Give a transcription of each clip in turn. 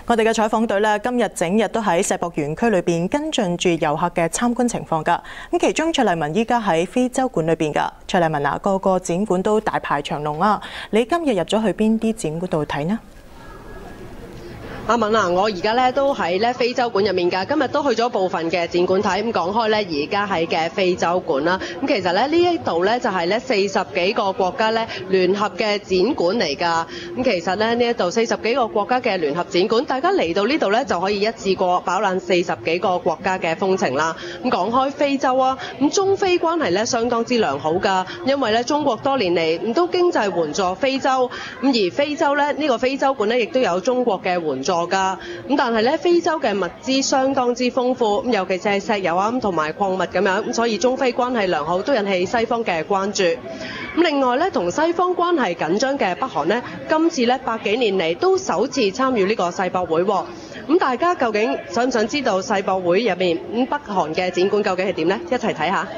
我哋嘅採訪隊咧，今日整日都喺世博園區裏邊跟進住遊客嘅參觀情況㗎。咁其中卓麗文依家喺非洲館裏邊㗎。卓麗文啊，個個展館都大排長龍啊！你今日入咗去邊啲展館度睇呢？阿敏啊，我而家咧都喺非洲館入面㗎，今日都去咗部分嘅展館睇。咁講開咧，而家喺嘅非洲館啦，咁其實咧呢一度咧就係咧40幾個國家咧聯合嘅展館嚟㗎。咁其實咧呢一度40幾個國家嘅聯合展館，大家嚟到呢度咧就可以一次過飽覽40幾個國家嘅風情啦。咁講開非洲啊，咁中非關係咧相當之良好㗎，因為咧中國多年嚟都經濟援助非洲，咁而非洲咧呢個非洲館咧亦都有中國嘅援助。咁但係咧，非洲嘅物資相當之豐富，咁尤其是係石油啊同埋礦物咁樣，咁所以中非關係良好，都引起西方嘅關注。咁另外咧，同西方關係緊張嘅北韓呢，今次咧100幾年嚟都首次參與呢個世博會。咁大家究竟想唔想知道世博會入面北韓嘅展館究竟係點呢？一齊睇下。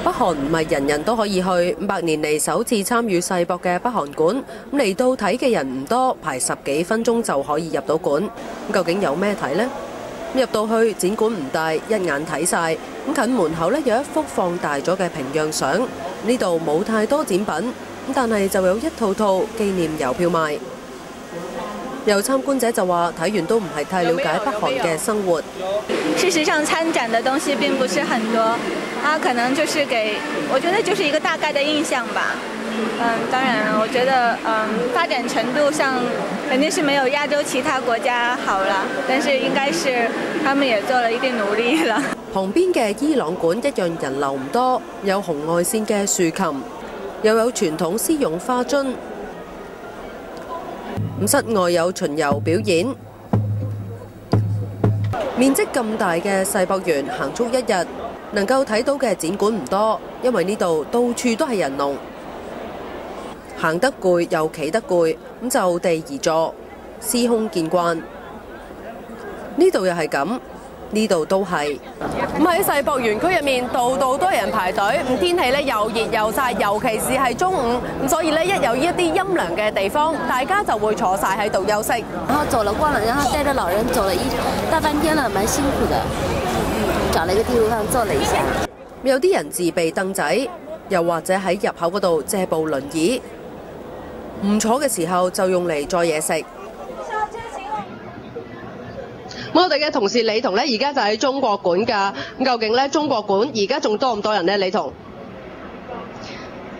北韓唔係人人都可以去，500年嚟首次參與世博嘅北韓館，咁嚟到睇嘅人唔多，排10幾分鐘就可以入到館。咁究竟有咩睇呢？入到去展館唔大，一眼睇晒。咁近門口呢有一幅放大咗嘅平壤相，呢度冇太多展品，咁但係就有一套套紀念郵票賣。有參觀者就話睇完都唔係太了解北韓嘅生活。事實上參展的東西並不是很多，它可能就是我覺得就是一個大概的印象吧。當然我覺得發展程度上肯定是沒有亞洲其他國家好了，但是應該是他們也做了一定努力了。旁邊嘅伊朗館一樣人流唔多，有紅外線嘅豎琴，又有傳統絲絨花樽。室外有巡遊表演，面積咁大嘅世博園行足一日，能夠睇到嘅展館唔多，因為呢度到處都係人龍，行得攰又企得攰，咁就地而坐，司空見慣。呢度又係咁。呢度都係咁喺世博園區入面，度度都有人排隊。咁天氣咧又熱又曬，尤其是係中午，咁所以咧一有一啲陰涼嘅地方，大家就會坐晒喺度休息。然後走了逛了，然後帶着老人走了大半天了，蠻辛苦的。找了一個地方坐了一下。有啲人自備凳仔，又或者喺入口嗰度借部輪椅，唔坐嘅時候就用嚟載嘢食。我哋嘅同事李彤呢，而家就喺中國館㗎。咁究竟呢，中國館而家仲多唔多人呢？李彤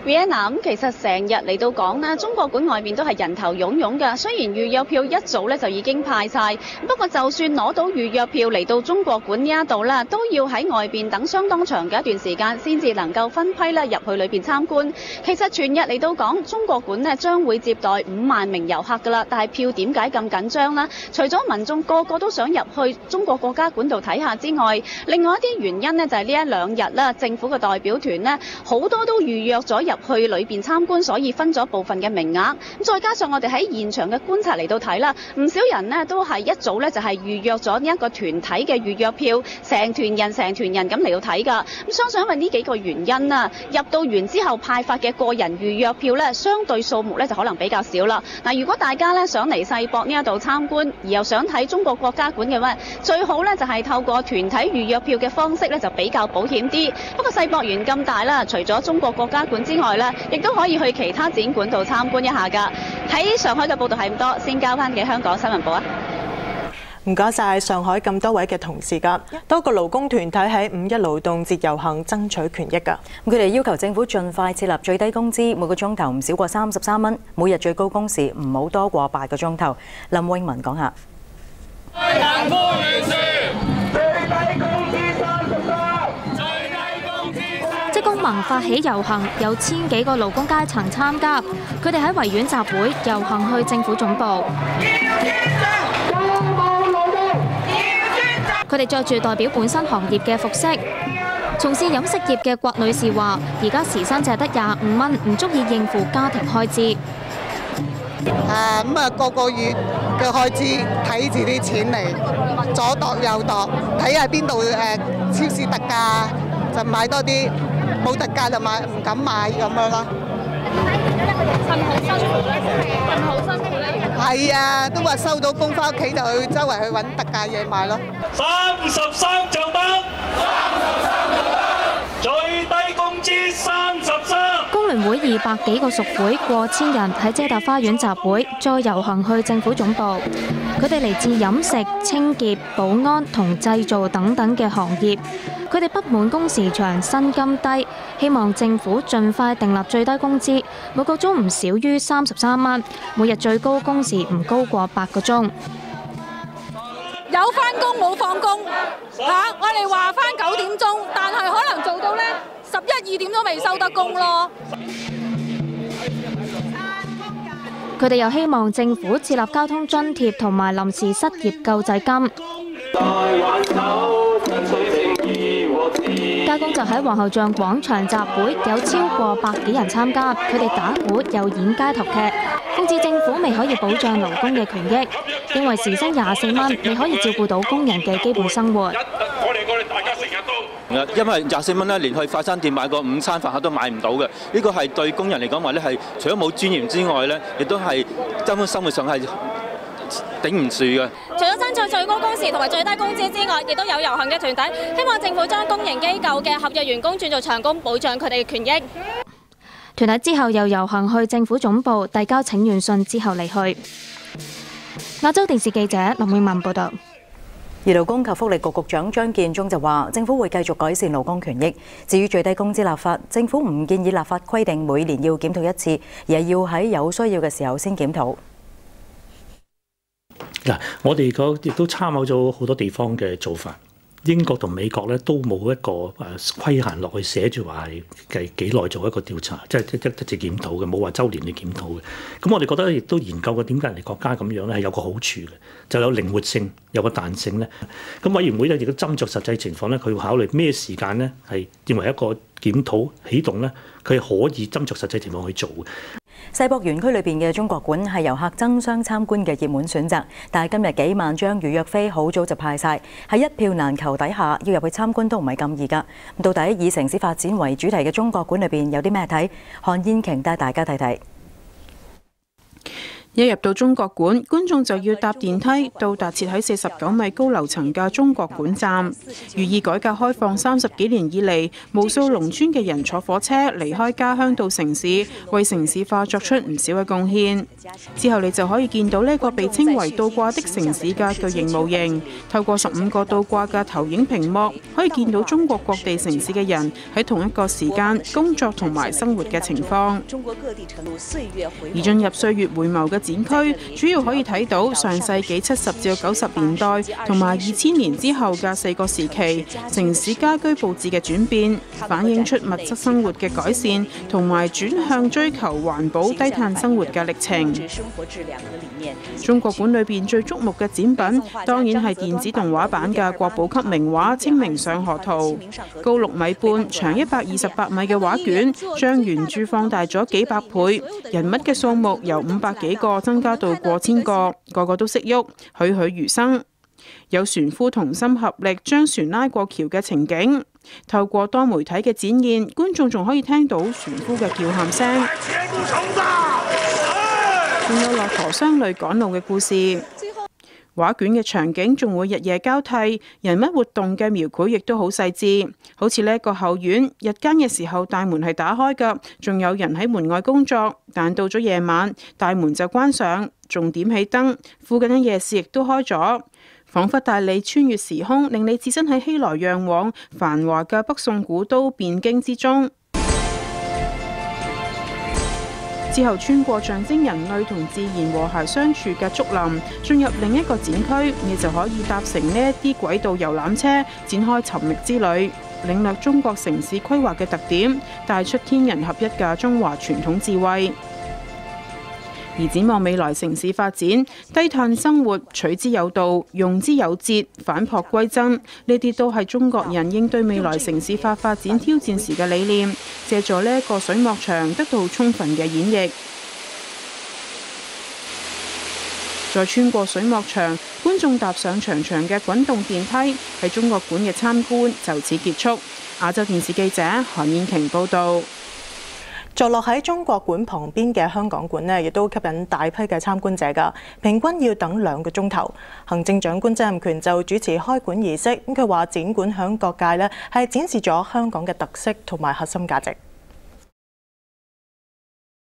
Vienna 咁其實成日嚟到講啦，中國館外面都係人頭湧湧㗎。雖然預約票一早咧就已經派晒，不過就算攞到預約票嚟到中國館呢一度啦，都要喺外邊等相當長嘅一段時間，先至能夠分批咧入去裏邊參觀。其實全日嚟到講，中國館呢將會接待5萬名遊客㗎啦。但係票點解咁緊張呢？除咗民眾個個都想入去中國國家館度睇下之外，另外一啲原因呢，就係呢一2日啦，政府嘅代表團呢好多都預約咗入去裏邊參觀，所以分咗部分嘅名額。咁再加上我哋喺現場嘅觀察嚟到睇啦，唔少人呢都係一早呢就係預約咗呢一個團體嘅預約票，成團人咁嚟到睇㗎。咁相信因為呢幾個原因啦，入到完之後派發嘅個人預約票呢，相對數目呢就可能比較少啦。嗱，如果大家呢想嚟世博呢一度參觀，而又想睇中國國家館嘅話，最好呢就係透過團體預約票嘅方式呢，就比較保險啲。不過世博園咁大啦，除咗中國國家館之外呢，亦都可以去其他展館度參觀一下㗎。喺上海嘅報道係咁多，先交翻嘅香港新聞部啊。唔該晒上海咁多位嘅同事㗎。多個勞工團體喺5·1勞動節遊行爭取權益㗎。佢哋要求政府盡快設立最低工資，每個鐘頭唔少過33蚊，每日最高工時唔好多過8個鐘頭。林詠雯講下。職工盟發起遊行，有1000幾個勞工階層參加。佢哋喺維園集會遊行去政府總部。佢哋着住代表本身行業嘅服飾。從事飲食業嘅郭女士話：而家時薪淨係得25蚊，唔足以應付家庭開支。個個月嘅開支睇住啲錢嚟，左度右度，睇下邊度超市特價就買多啲，冇特價就唔敢買咁樣咯。係咪覺得個人生好辛苦咧？咁好辛苦咧？係係啊，都話收到工翻屋企就去周圍去揾特價嘢買咯。33就得，最低工資33。工聯會200幾個屬會過千人喺遮打花園集會，再遊行去政府總部。佢哋嚟自飲食、清潔、保安同製造等等嘅行業。佢哋不滿工時長、薪金低，希望政府盡快訂立最低工資，每個鐘唔少於33蚊，每日最高工時唔高過8個鐘。有返工冇放工我哋話返9點鐘，但係可能做到呢11、2點都未收得工咯。佢哋又希望政府設立交通津貼同埋臨時失業救濟金。街工就喺皇后像廣場集會，有超過100幾人參加，佢哋打鼓又演街頭劇，諷刺政府未可以保障勞工嘅權益，認為時薪24蚊未可以照顧到工人嘅基本生活。大家成日都因為24蚊咧，連去快餐店買個午餐飯盒都買唔到嘅，呢個係對工人嚟講話咧係除咗冇尊嚴之外咧，亦都係根本生活上係頂唔住嘅。除咗爭取最高工時同埋最低工資之外，亦都有遊行嘅團體希望政府將公營機構嘅合約員工轉做長工，保障佢哋嘅權益。團體之後又遊行去政府總部遞交請願信之後離去。亞洲電視記者林永文報道。而勞工及福利局局長張建宗就話，政府會繼續改善勞工權益。至於最低工資立法，政府唔建議立法規定每年要檢討一次，而係要喺有需要嘅時候先檢討。嗱，我哋亦都參考咗好多地方嘅做法。英國同美國咧都冇一個規限落去寫住話係計幾耐做一個調查，即係一直檢討嘅，冇話週年嘅檢討嘅。咁我哋覺得亦都研究過點解人哋國家咁樣咧係有個好處嘅，就有靈活性，有個彈性咧。咁委員會咧亦都斟酌實際情況咧，佢會考慮咩時間咧係認為一個檢討起動咧，佢可以斟酌實際情況去做嘅。世博園區裏邊嘅中國館係遊客爭相參觀嘅熱門選擇，但係今日幾萬張預約飛好早就派晒，喺一票難求底下，要入去參觀都唔係咁易㗎。到底以城市發展為主題嘅中國館裏邊有啲咩睇？韓燕瓊帶大家睇睇。一入到中國館，觀眾就要搭電梯到達設喺49米高樓層嘅中國館站。寓意改革開放30幾年以嚟，無數農村嘅人坐火車離開家鄉到城市，為城市化作出唔少嘅貢獻。之後你就可以見到呢個被稱為倒掛的城市嘅巨型模型，透過15個倒掛嘅投影屏幕，可以見到中國各地城市嘅人喺同一個時間工作同埋生活嘅情況。而進入歲月回眸嘅展區主要可以睇到上世紀70至90年代同埋2000年之後嘅4個時期城市家居佈置嘅轉變，反映出物質生活嘅改善同埋轉向追求環保低碳生活嘅歷程。中國館裏邊最矚目嘅展品當然係電子動畫版嘅國寶級名畫《清明上河圖》，高6米半、長128米嘅畫卷將原著放大咗幾百倍，人物嘅數目由500幾個增加到過千個，個個都識喐，栩栩如生。有船夫同心合力將船拉過橋嘅情景，透過多媒體嘅展現，觀眾仲可以聽到船夫嘅叫喊聲，仲有駱駝雙淚趕路嘅故事。畫卷嘅場景仲會日夜交替，人物活動嘅描繪亦都好細緻。好似呢一個後院，日間嘅時候大門係打開㗎，仲有人喺門外工作，但到咗夜晚，大門就關上，仲點起燈，附近嘅夜市亦都開咗，彷彿帶你穿越時空，令你置身喺熙來攘往繁華嘅北宋古都汴京之中。之後穿過象徵人類同自然和諧相處嘅竹林，進入另一個展區，你就可以搭乘呢一啲軌道遊覽車，展開尋覓之旅，領略中國城市規劃嘅特點，帶出天人合一嘅中華傳統智慧。而展望未來城市發展，低碳生活取之有道，用之有節，返璞歸真，呢啲都係中國人應對未來城市化發展挑戰時嘅理念，借助呢一個水幕牆得到充分嘅演繹。再穿過水幕牆，觀眾踏上長長嘅滾動電梯，喺中國館嘅參觀就此結束。亞洲電視記者韓燕瓊報導。坐落喺中國館旁邊嘅香港館呢，亦都吸引大批嘅參觀者㗎，平均要等2個鐘頭。行政長官曾蔭權就主持開館儀式，咁佢話展館響各界呢係展示咗香港嘅特色同埋核心價值。